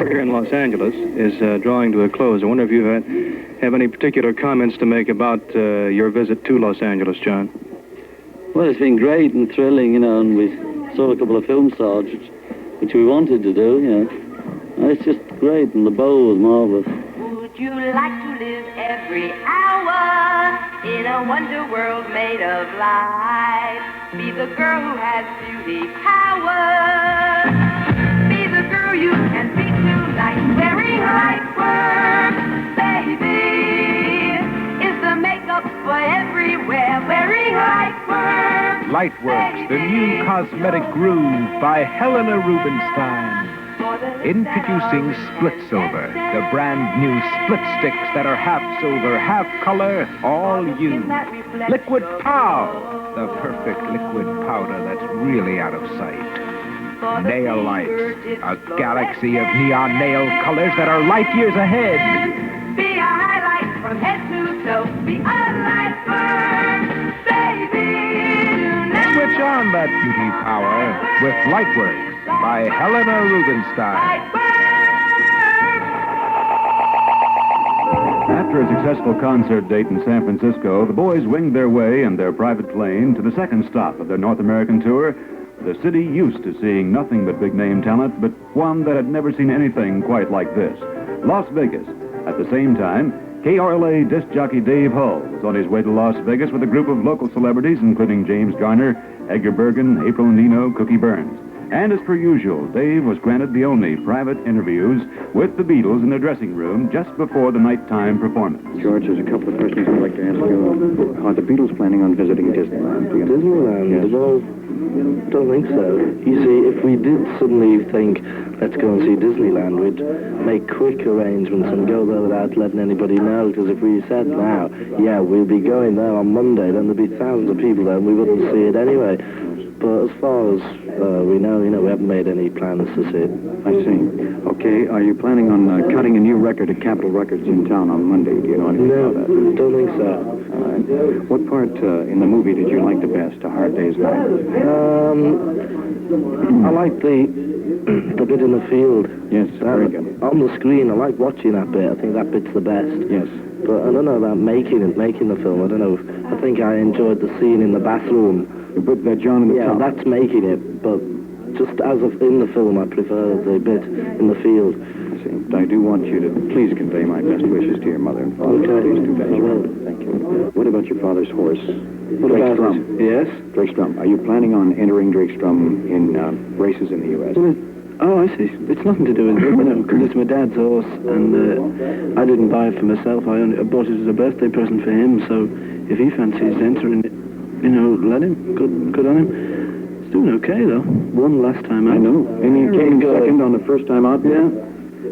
Here in Los Angeles is drawing to a close. I wonder if you have any particular comments to make about your visit to Los Angeles, John. Well, it's been great and thrilling, and we saw a couple of film stars, which we wanted to do, And it's just great, and the bow was marvelous. Would you like to live every hour in a wonder world made of light? Be the girl who has beauty power. Be the girl you can be tonight, wearing light work. Baby, is the makeup for everywhere, wearing light work. Lightworks, the new cosmetic groove by Helena Rubinstein. Introducing Split Silver, the brand new split sticks that are half silver, half color, all you. Liquid Pow, the perfect liquid powder that's really out of sight. Nail Lights, a galaxy of neon nail colors that are light years ahead. Be a highlight from head to toe, be a light burn, baby. Switch on that beauty power with Lightworks by Helena Rubinstein. After a successful concert date in San Francisco, the boys winged their way in their private plane to the second stop of their North American tour, the city used to seeing nothing but big-name talent, but one that had never seen anything quite like this, Las Vegas. At the same time, KRLA disc jockey Dave Hull was on his way to Las Vegas with a group of local celebrities, including James Garner, Edgar Bergen, April Nino, Cookie Burns. And as per usual, Dave was granted the only private interviews with the Beatles in their dressing room just before the nighttime performance. George, there's a couple of questions I'd like to ask you. Are the Beatles planning on visiting Disneyland? Disneyland? Yes. Well, don't think so. You see, if we did suddenly think, let's go and see Disneyland, we'd make quick arrangements and go there without letting anybody know, because if we said now, yeah, we'll be going there on Monday, then there'd be thousands of people there and we wouldn't see it anyway. But as far as we know, we haven't made any plans to see it. I see. Okay, are you planning on cutting a new record at Capitol Records in town on Monday? Do you know anything about that? No, don't think so. All right. What part in the movie did you like the best, A Hard Day's Night? I like the bit in the field. Yes, very good. On the screen, I like watching that bit. I think that bit's the best. Yes. But I don't know about making the film. I don't know. I think I enjoyed the scene in the bathroom. You put John in the top. Yeah, that's making it. But just as of in the film, I prefer the bit in the field. I see. I do want you to please convey my best wishes to your mother and father. Okay. Please do that. I will. Thank you. What about your father's horse? What Drake about Strum. it? Yes? Drake Strum. Are you planning on entering Drake Strum in races in the U.S.? Oh, I see. It's nothing to do with it, because it's my dad's horse, and I didn't buy it for myself. I bought it as a birthday present for him, so if he fancies entering it, let him. Good on him. He's doing okay, though. Won last time out. I know. And he came second on the first time out? Yeah.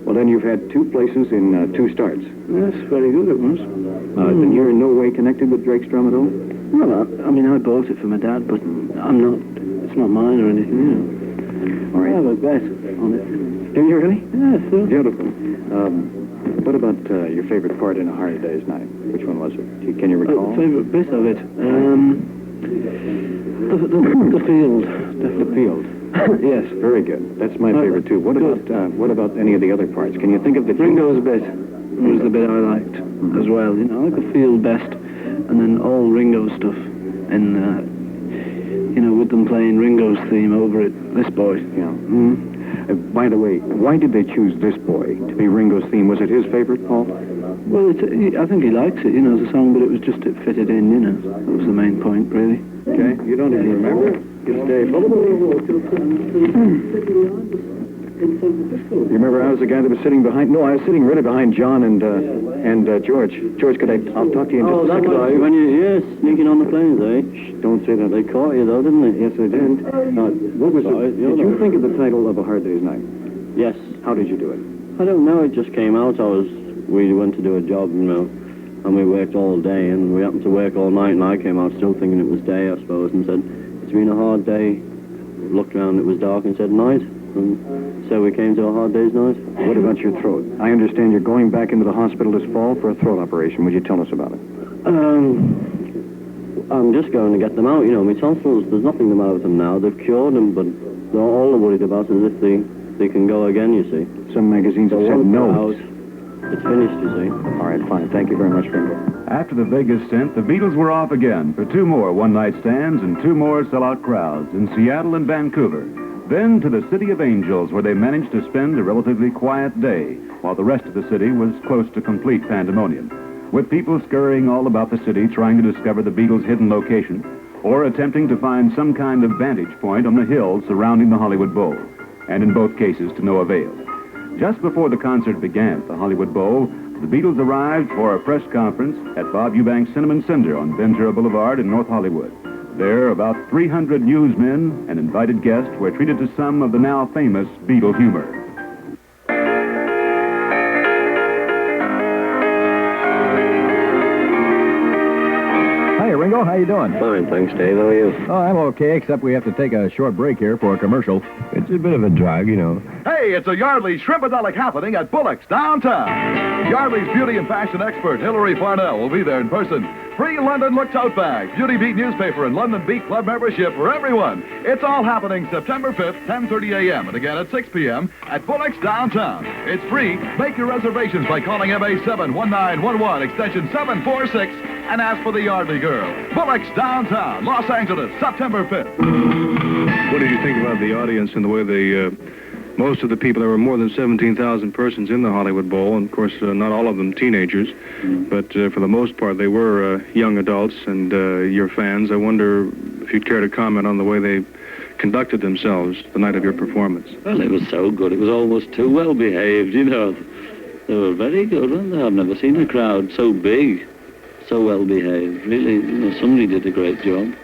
Well, then you've had 2 places in 2 starts. Yes, very good it was. Then you're in no way connected with Drake Strum at all? Well, I mean, I bought it for my dad, but I'm not. It's not mine or anything, All right. I have a bet on it. Do you really? Yeah, sure. Beautiful. What about your favorite part in A Hard Day's Night? Which one was it? Can you recall? Favorite bit of it? The field. The field. Yes. Very good. That's my favorite too. What about any of the other parts? Can you think of the Ringo's bit was the bit I liked as well. I like the field best, and then all Ringo stuff, and with them playing Ringo's theme over it. This boy. Yeah. By the way, why did they choose This Boy to be Ringo's theme? Was it his favorite, Paul? Well, I think he likes it, as a song, but it was just it fitted in, That was the main point, really. Okay. You don't even remember? Just Dave. You remember I was the guy that was sitting behind? No, I was sitting really behind John and George. George, I'll talk to you in just a second. Oh, that's right. When sneaking on the planes, eh? Shh, don't say that. They caught you, though, didn't they? Yes, they did. What was it? Did you think of the title of A Hard Day's Night? Yes. How did you do it? I don't know. It just came out. We went to do a job, and we worked all day, and we happened to work all night, and I came out still thinking it was day, I suppose, and said, it's been a hard day. Looked around, it was dark, and said, night. And so we came to A Hard Day's Night. What about your throat? I understand you're going back into the hospital this fall for a throat operation. Would you tell us about it? I'm just going to get them out, My tonsils, there's nothing the matter with them now. They've cured them, but all they're worried about is if they they can go again, you see. Some magazines have said no. It's finished, you see. All right, fine. Thank you very much, Bingo. After the Vegas stint, the Beatles were off again for 2 more one-night stands and 2 more sellout crowds in Seattle and Vancouver. Then to the City of Angels, where they managed to spend a relatively quiet day, while the rest of the city was close to complete pandemonium, with people scurrying all about the city trying to discover the Beatles' hidden location, or attempting to find some kind of vantage point on the hills surrounding the Hollywood Bowl, and in both cases to no avail. Just before the concert began at the Hollywood Bowl, the Beatles arrived for a press conference at Bob Eubanks Cinnamon Cinder on Ventura Boulevard in North Hollywood. There, about 300 newsmen and invited guests were treated to some of the now famous Beatle humor. Hey, Ringo, how you doing? Fine, thanks, Dave. How are you? Oh, I'm okay, except we have to take a short break here for a commercial. It's a bit of a drag, you know. Hey, it's a Yardley's Shrimpadelic happening at Bullock's downtown. Yardley's beauty and fashion expert Hilary Farnell will be there in person. Free London Look tote bag, Beauty Beat newspaper, and London Beat Club membership for everyone. It's all happening September 5th, 10:30 a.m. and again at 6 p.m. at Bullock's downtown. It's free. Make your reservations by calling MA71911 extension 746 and ask for the Yardley girl. Bullock's downtown, Los Angeles, September 5th. What did you think about the audience and the way they, most of the people, there were more than 17,000 persons in the Hollywood Bowl, and of course not all of them teenagers, but for the most part they were young adults and your fans. I wonder if you'd care to comment on the way they conducted themselves the night of your performance. Well, it was so good. It was almost too well behaved, you know. They were very good, weren't they? I've never seen a crowd so big, so well behaved. Really, you know, somebody did a great job.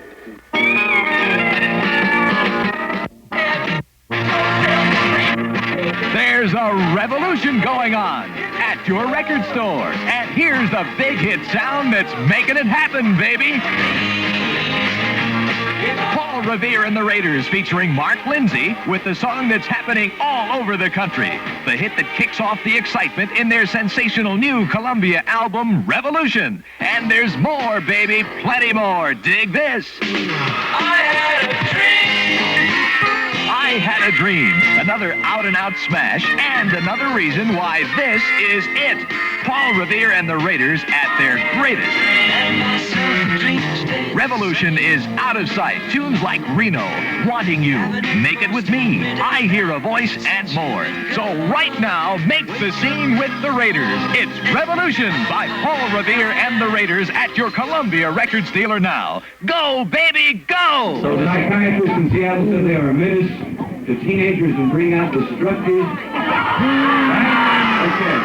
There's a revolution going on at your record store. And here's the big hit sound that's making it happen, baby. Paul Revere and the Raiders featuring Mark Lindsay with the song that's happening all over the country. The hit that kicks off the excitement in their sensational new Columbia album, Revolution. And there's more, baby, plenty more. Dig this. I Had a Dream, another out-and-out smash, and another reason why this is it. Paul Revere and the Raiders at their greatest. Revolution is out of sight. Tunes like Reno, Wanting You, Make It With Me, I Hear a Voice, and more. So right now, make the scene with the Raiders. It's Revolution by Paul Revere and the Raiders at your Columbia Records dealer now. Go, baby, go! So the psychiatrists in Seattle said they are a menace to teenagers and bring out destructive... Okay.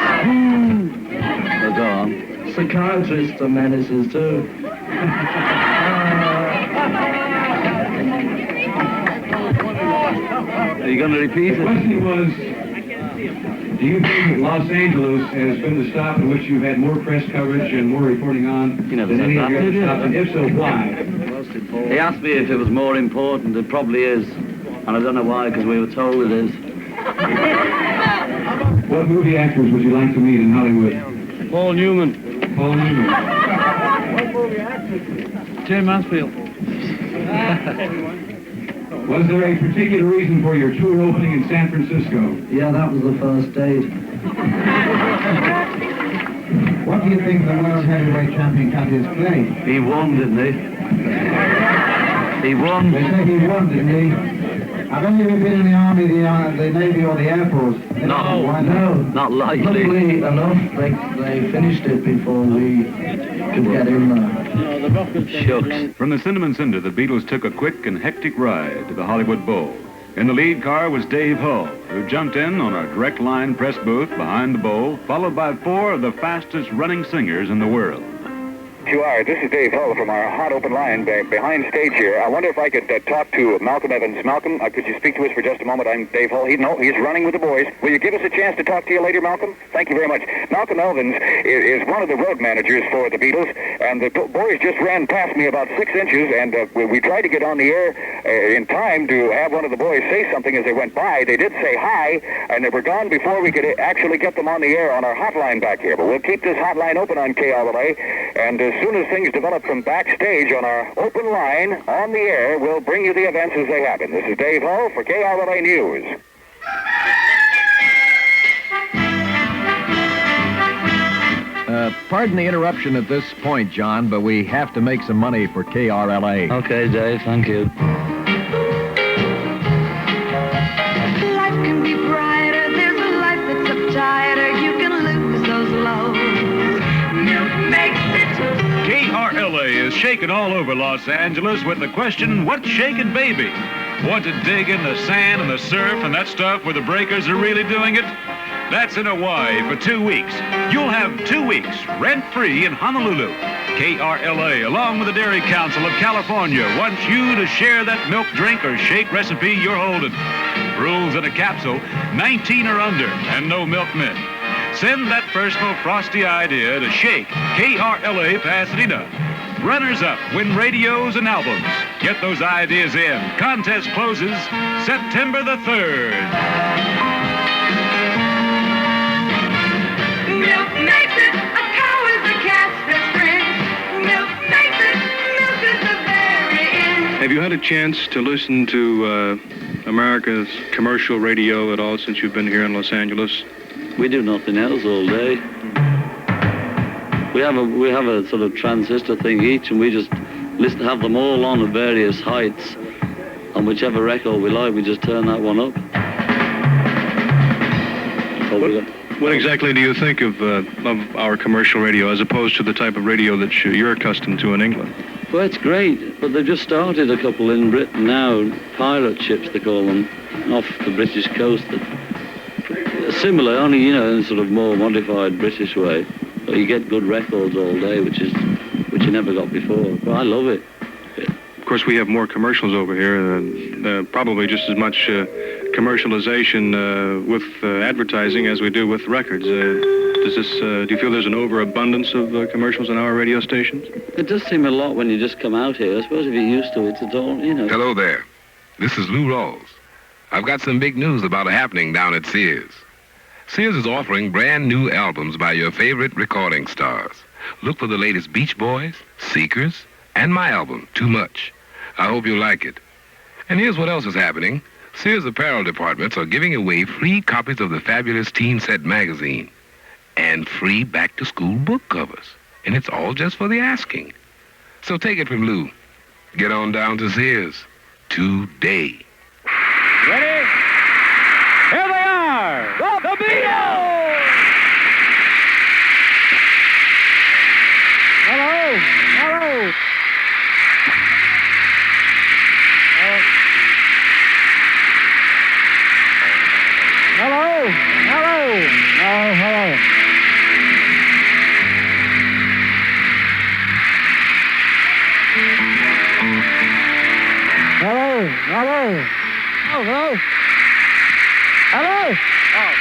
Go on. Psychiatrists are menaces, too. Are you going to repeat The it? question was, do you think that Los Angeles has been the stop in which you've had more press coverage and more reporting on You never than said any that, other did you? stop? And if so, why? He asked me if it was more important. It probably is. And I don't know why, because we were told it is. What movie actors would you like to meet in Hollywood? Paul Newman. Paul Newman. Jim Mansfield. Was there a particular reason for your tour opening in San Francisco? Yeah, that was the first date. What do you think the World Heavyweight Champion Candidates played? He won, didn't he? He won. They say he won, didn't he? Have any of you been in the Army, the Navy, or the Air Force? No. Why No. Not likely. Luckily enough, they finished it before we could get in there. Shucks. From the Cinnamon Cinder, the Beatles took a quick and hectic ride to the Hollywood Bowl. In the lead car was Dave Hull, who jumped in on a direct line press booth behind the bowl, followed by 4 of the fastest running singers in the world. You are. This is Dave Hull from our hot open line behind stage here. I wonder if I could talk to Malcolm Evans. Malcolm, could you speak to us for just a moment? I'm Dave Hull. He's running with the boys. Will you give us a chance to talk to you later, Malcolm? Thank you very much. Malcolm Evans is one of the road managers for the Beatles, and the boys just ran past me about 6 inches, and we tried to get on the air in time to have one of the boys say something as they went by. They did say hi, and they were gone before we could actually get them on the air on our hotline back here. But we'll keep this hotline open on KRLA, and as soon as things develop from backstage on our open line on the air, we'll bring you the events as they happen. This is Dave Hull for KRLA News. Pardon the interruption at this point, John, but we have to make some money for KRLA. Okay, Dave, thank you. Life can be brighter. There's a life that's up tighter. You can lose those lows. Milk makes it. KRLA is shaking all over Los Angeles with the question, what's shaking, baby? Want to dig in the sand and the surf and that stuff where the breakers are really doing it? That's in Hawaii for 2 weeks. You'll have 2 weeks rent-free in Honolulu. KRLA, along with the Dairy Council of California, wants you to share that milk drink or shake recipe you're holding. Rules in a capsule, 19 or under, and no milk mint. Send that personal frosty idea to Shake, KRLA Pasadena. Runners-up win radios and albums. Get those ideas in. Contest closes September the 3rd. Milk makes it. A cow is a cat's best friend. Milk makes it. Milk is the very end. Have you had a chance to listen to America's commercial radio at all since you've been here in Los Angeles? We do nothing else all day. We have a sort of transistor thing each, and we just have them all on at various heights. On whichever record we like, we just turn that one up. What exactly do you think of our commercial radio as opposed to the type of radio that you're accustomed to in England? Well, it's great, but they've just started a couple in Britain now, pirate ships they call them, off the British coast. Similar, only, in a sort of more modified British way. But you get good records all day, which you never got before. But I love it. Of course, we have more commercials over here, probably just as much commercialization with advertising as we do with records. Do you feel there's an overabundance of commercials on our radio stations? It does seem a lot when you just come out here. I suppose if you're used to it, it's all, Hello there. This is Lou Rawls. I've got some big news about a happening down at Sears. Sears is offering brand new albums by your favorite recording stars. Look for the latest Beach Boys, Seekers, and my album, Too Much. I hope you'll like it. And here's what else is happening. Sears apparel departments are giving away free copies of the fabulous Teen Set magazine and free back-to-school book covers. And it's all just for the asking. So take it from Lou. Get on down to Sears today. Ready? Here they are! The Beatles! Hello! Hello! Hello! Hello! Oh, hello! Hello! Hello! Oh, hello! Hello! Oh.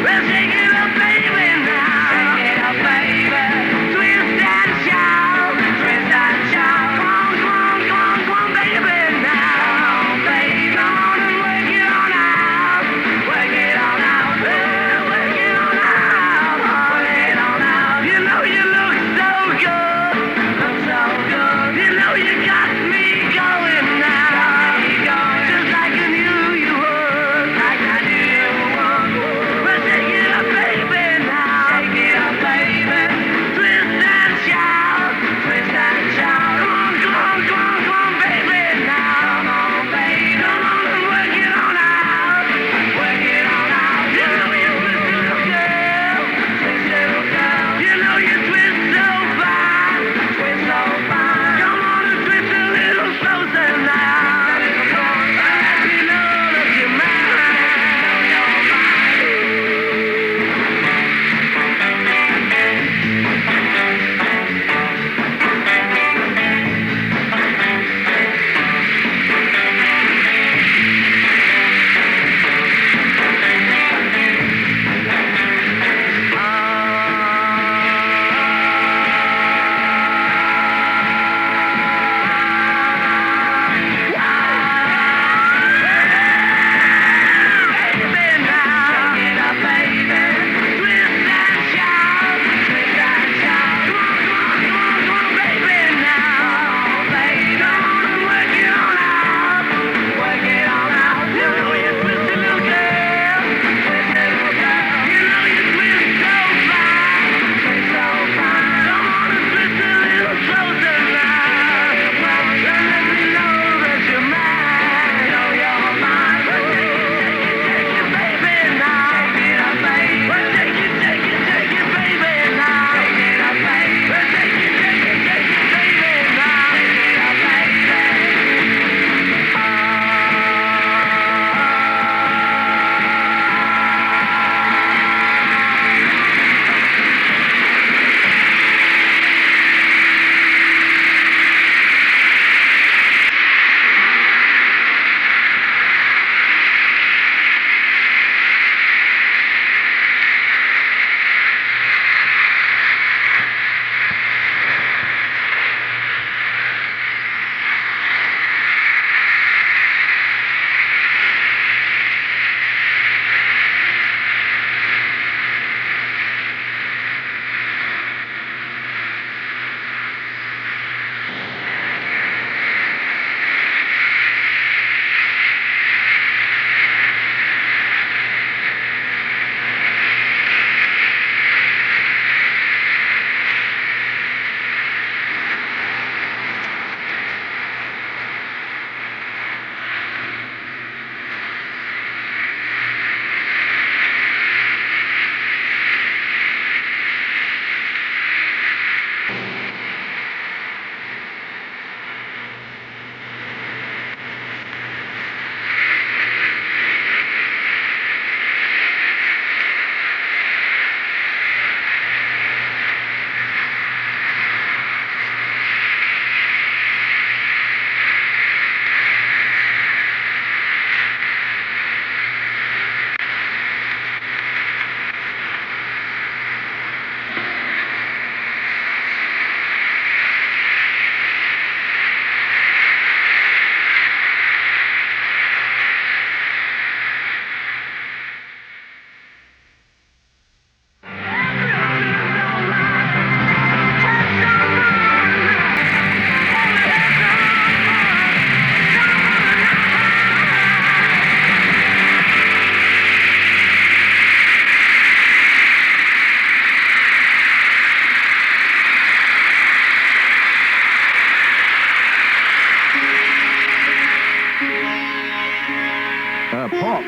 Well, shake it up, baby, now. Shake it up, baby. Twist and shout. Twist and shout. Come on, come on, come on, come on, baby, now. Baby, come on and work it on out. Work it on out. Well, work it on out. Work it on out.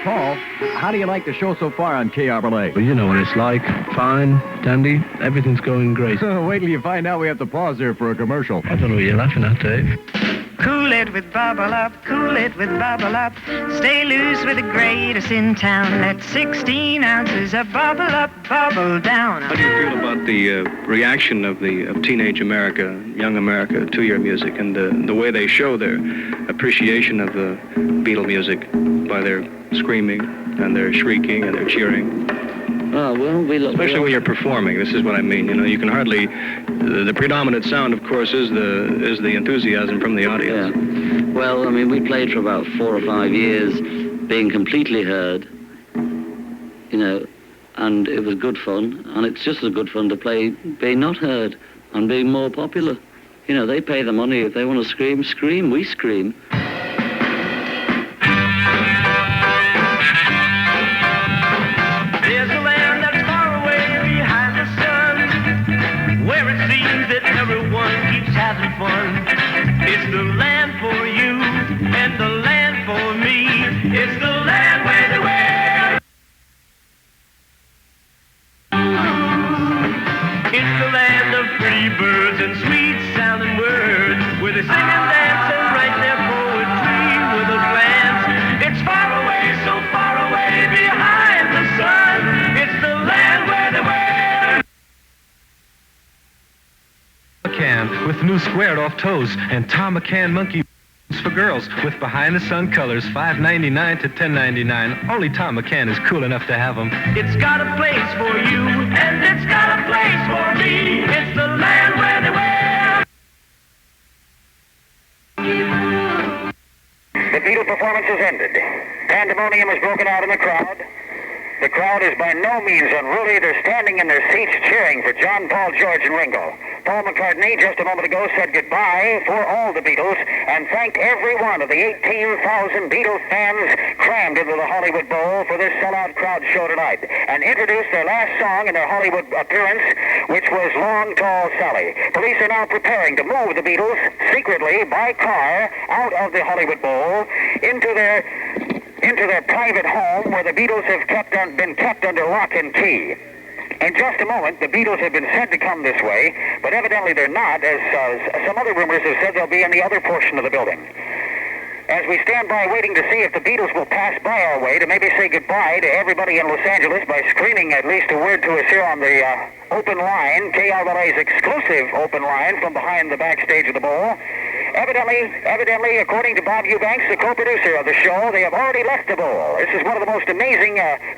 Paul, how do you like the show so far on KRLA? Well, you know what it's like. Fine, dandy, everything's going great. Wait till you find out we have to pause here for a commercial. I don't know what you're laughing at, Dave. Cool it with Bubble Up, cool it with Bubble Up. Stay loose with the greatest in town. Let 16 ounces of Bubble Up bubble down. How do you feel about the reaction of teenage America, young America, to your music and the way they show their appreciation of the Beatle music by their screaming and their shrieking and their cheering? Oh, well, especially when you're performing. This is what I mean. You know, you can hardly. The predominant sound, of course, is the enthusiasm from the audience. Yeah. Well, I mean, we played for about 4 or 5 years, being completely heard. You know, and it was good fun. And it's just as good fun to play being not heard and being more popular. You know, they pay the money. If they want to scream, scream. We scream. Having fun. It's the land for you and the land for me. It's the land where the world. It's the land of pretty birds and sweet sounding words, where they sing and dance and write their poetry with a glance. It's far away, so far away behind the sun. It's the land where the world. McCann with new squared off toes and Tom McCann monkey for girls with behind the sun colors, $5.99 to $10.99. Only Tom McCann is cool enough to have them. It's got a place for you and it's got a place for me. It's the land where the world. The Beatle performance has ended. Pandemonium has broken out in the crowd. The crowd is by no means unruly. They're standing in their seats cheering for John, Paul, George, and Ringo. Paul McCartney, just a moment ago, said goodbye for all the Beatles and thanked every one of the 18,000 Beatles fans crammed into the Hollywood Bowl for this sellout crowd show tonight, and introduced their last song in their Hollywood appearance, which was Long Tall Sally. Police are now preparing to move the Beatles secretly by car out of the Hollywood Bowl into their private home where the Beatles have been kept under lock and key. In just a moment, the Beatles have been said to come this way, but evidently they're not, as some other rumors have said they'll be in the other portion of the building. As we stand by waiting to see if the Beatles will pass by our way to maybe say goodbye to everybody in Los Angeles by screaming at least a word to us here on the open line, KRLA's exclusive open line from behind the backstage of the bowl. Evidently, according to Bob Eubanks, the co-producer of the show, they have already left the bowl. This is one of the most amazing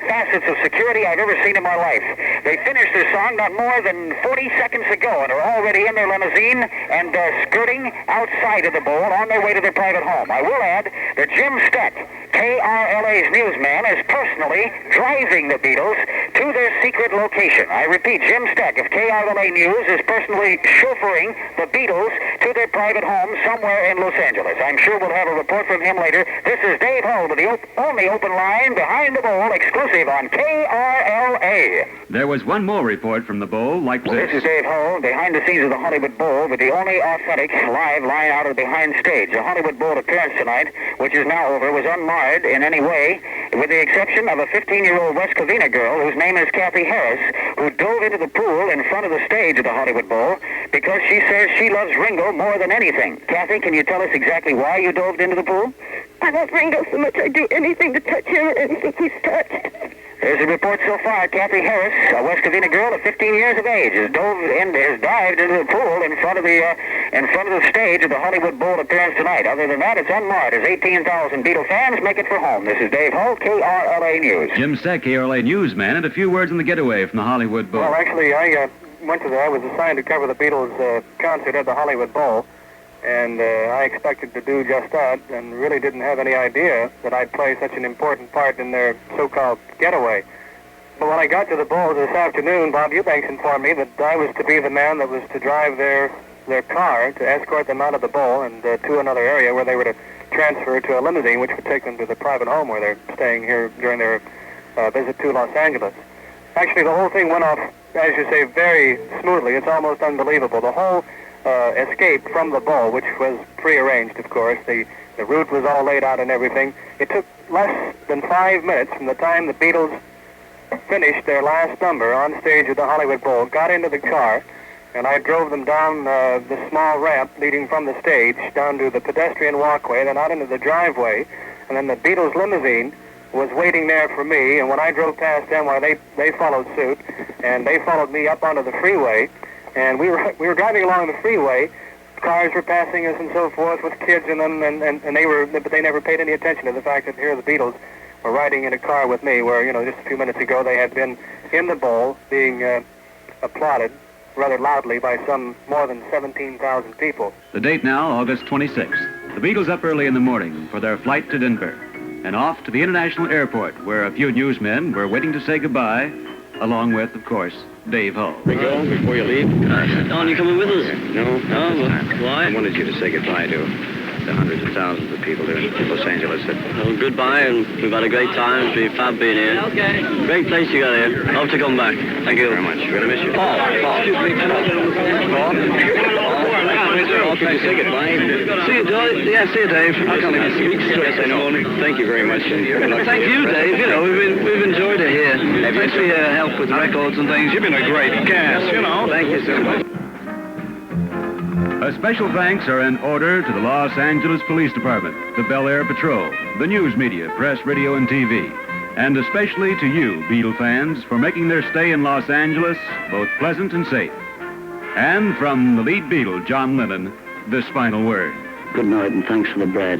facets of security I've ever seen in my life. They finished their song not more than 40 seconds ago and are already in their limousine and skirting outside of the bowl on their way to their private home. I will add that Jim Steck, KRLA's newsman, is personally driving the Beatles to their secret location. I repeat, Jim Steck of KRLA News is personally chauffeuring the Beatles to their private home somewhere in Los Angeles. I'm sure we'll have a report from him later. This is Dave Hull with the only open line behind the bowl, exclusive on KRLA. There was one more report from the bowl like this. This is Dave Hull, behind the scenes of the Hollywood Bowl, with the only authentic live line out of the behind stage. The Hollywood Bowl appearance tonight, which is now over, was unmarred in any way, with the exception of a 15-year-old West Covina girl whose name is Kathy Harris, who dove into the pool in front of the stage of the Hollywood Bowl because she says she loves Ringo more than anything. Kathy, can you tell us exactly why you dove into the pool? I love Ringo so much I'd do anything to touch him and anything he's touched. There's a report so far. Kathy Harris, a West Covina girl of 15 years of age, has dived into the pool in front of the stage of the Hollywood Bowl appearance tonight. Other than that, it's unmarred as 18,000 Beatle fans make it for home. This is Dave Hull, KRLA News. Jim Steck, KRLA Newsman, and a few words on the getaway from the Hollywood Bowl. Well, actually, I was assigned to cover the Beatles concert at the Hollywood Bowl, and I expected to do just that, and really didn't have any idea that I'd play such an important part in their so-called getaway. But when I got to the bowl this afternoon, Bob Eubanks informed me that I was to be the man that was to drive their car to escort them out of the bowl and to another area where they were to transfer to a limousine, which would take them to the private home where they're staying here during their visit to Los Angeles. Actually, the whole thing went off, as you say, very smoothly. It's almost unbelievable. The whole escape from the bowl, which was prearranged, of course. The route was all laid out and everything. It took less than 5 minutes from the time the Beatles finished their last number on stage at the Hollywood Bowl, got into the car, and I drove them down the small ramp leading from the stage down to the pedestrian walkway, then out into the driveway, and then the Beatles limousine was waiting there for me, and when I drove past them, well, they followed suit, and they followed me up onto the freeway, and we were driving along the freeway. Cars were passing us and so forth with kids in them, but they never paid any attention to the fact that here the Beatles were riding in a car with me, where, you know, just a few minutes ago they had been in the bowl being applauded rather loudly by some more than 17,000 people. The date now, August 26th. The Beatles up early in the morning for their flight to Denver, and off to the international airport, where a few newsmen were waiting to say goodbye, along with, of course, Dave Hull. We go before you leave? Don, you coming with us? No. No? Why? I wanted you to say goodbye to the hundreds of thousands of people here in Los Angeles. Well, goodbye, and we've had a great time. It's been fab being here. Okay. Great place you got here. Hope to come back. Thank you very much. We're going to miss you. Paul. Excuse me. Paul, could you say goodbye? See you, Dave. Yeah, see you, Dave. I can't even speak straight anymore. Thank you very much. Thank you, Dave. You know, we've enjoyed it here. Thanks for your help with the records and things. You've been a great guest, you know. Thank you so much. A special thanks are in order to the Los Angeles Police Department, the Bel Air Patrol, the news media, press, radio, and TV, and especially to you, Beatle fans, for making their stay in Los Angeles both pleasant and safe. And from the lead Beatle, John Lennon, this final word. Good night, and thanks for the bread.